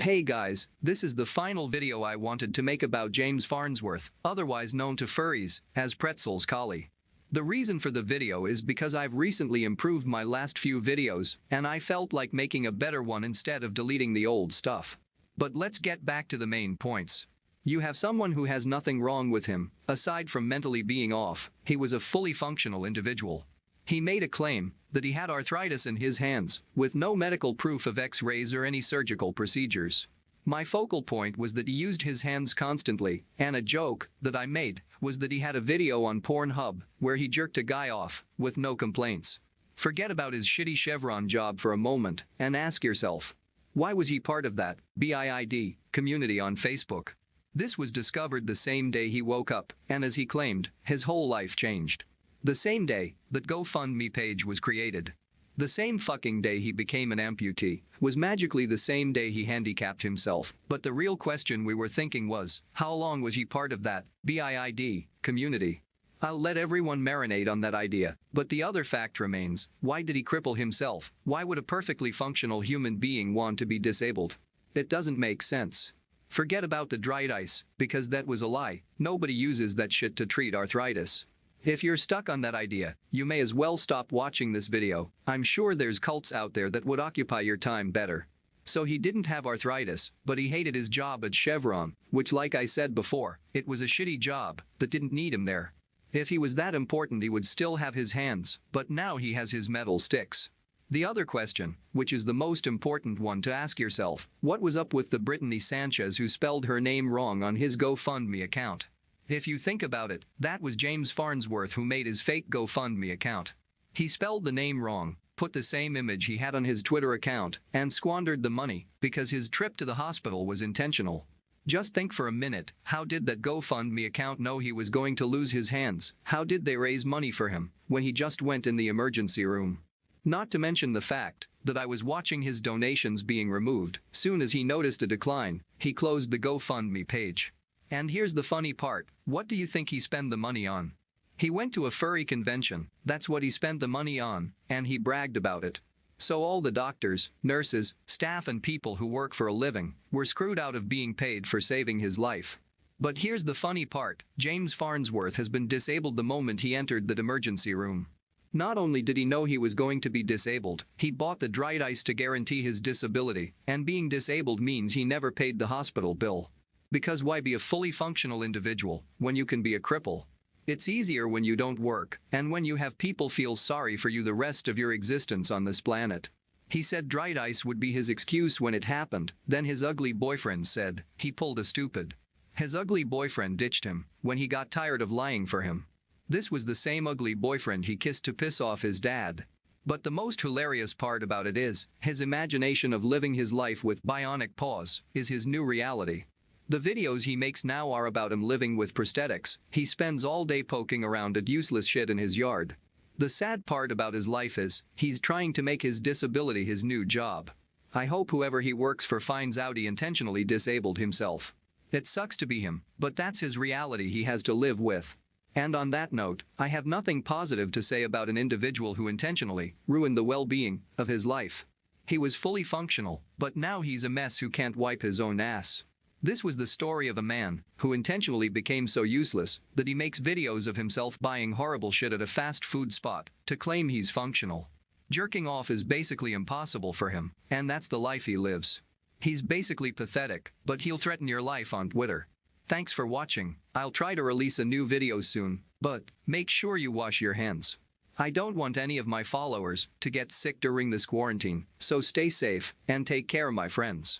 Hey guys, this is the final video I wanted to make about James Farnsworth, otherwise known to furries as PretzelzCollie. The reason for the video is because I've recently improved my last few videos and I felt like making a better one instead of deleting the old stuff. But let's get back to the main points. You have someone who has nothing wrong with him, aside from mentally being off. He was a fully functional individual. He made a claim that he had arthritis in his hands, with no medical proof of X-rays or any surgical procedures. My focal point was that he used his hands constantly, and a joke that I made was that he had a video on Pornhub where he jerked a guy off with no complaints. Forget about his shitty chevron job for a moment and ask yourself, why was he part of that BID community on Facebook? This was discovered the same day he woke up, and as he claimed, his whole life changed. The same day that GoFundMe page was created. The same fucking day he became an amputee was magically the same day he handicapped himself. But the real question we were thinking was, how long was he part of that BID community? I'll let everyone marinate on that idea, but the other fact remains, why did he cripple himself? Why would a perfectly functional human being want to be disabled? It doesn't make sense. Forget about the dried ice, because that was a lie. Nobody uses that shit to treat arthritis. If you're stuck on that idea, you may as well stop watching this video. I'm sure there's cults out there that would occupy your time better. So he didn't have arthritis, but he hated his job at Chevron, which, like I said before, it was a shitty job that didn't need him there. If he was that important, he would still have his hands, but now he has his metal sticks. The other question, which is the most important one to ask yourself, what was up with the Brittany Sanchez who spelled her name wrong on his GoFundMe account? If you think about it, that was James Farnsworth who made his fake GoFundMe account. He spelled the name wrong, put the same image he had on his Twitter account, and squandered the money because his trip to the hospital was intentional. Just think for a minute, how did that GoFundMe account know he was going to lose his hands? How did they raise money for him when he just went in the emergency room? Not to mention the fact that I was watching his donations being removed. Soon as he noticed a decline, he closed the GoFundMe page. And here's the funny part, what do you think he spent the money on? He went to a furry convention, that's what he spent the money on, and he bragged about it. So all the doctors, nurses, staff and people who work for a living were screwed out of being paid for saving his life. But here's the funny part, James Farnsworth has been disabled the moment he entered that emergency room. Not only did he know he was going to be disabled, he bought the dried ice to guarantee his disability, and being disabled means he never paid the hospital bill. Because why be a fully functional individual when you can be a cripple? It's easier when you don't work and when you have people feel sorry for you the rest of your existence on this planet. He said dried ice would be his excuse when it happened, then his ugly boyfriend said he pulled a stupid. His ugly boyfriend ditched him when he got tired of lying for him. This was the same ugly boyfriend he kissed to piss off his dad. But the most hilarious part about it is, his imagination of living his life with bionic paws is his new reality. The videos he makes now are about him living with prosthetics. He spends all day poking around at useless shit in his yard. The sad part about his life is, he's trying to make his disability his new job. I hope whoever he works for finds out he intentionally disabled himself. It sucks to be him, but that's his reality he has to live with. And on that note, I have nothing positive to say about an individual who intentionally ruined the well-being of his life. He was fully functional, but now he's a mess who can't wipe his own ass. This was the story of a man who intentionally became so useless that he makes videos of himself buying horrible shit at a fast food spot to claim he's functional. Jerking off is basically impossible for him, and that's the life he lives. He's basically pathetic, but he'll threaten your life on Twitter. Thanks for watching. I'll try to release a new video soon, but make sure you wash your hands. I don't want any of my followers to get sick during this quarantine, so stay safe and take care, my friends.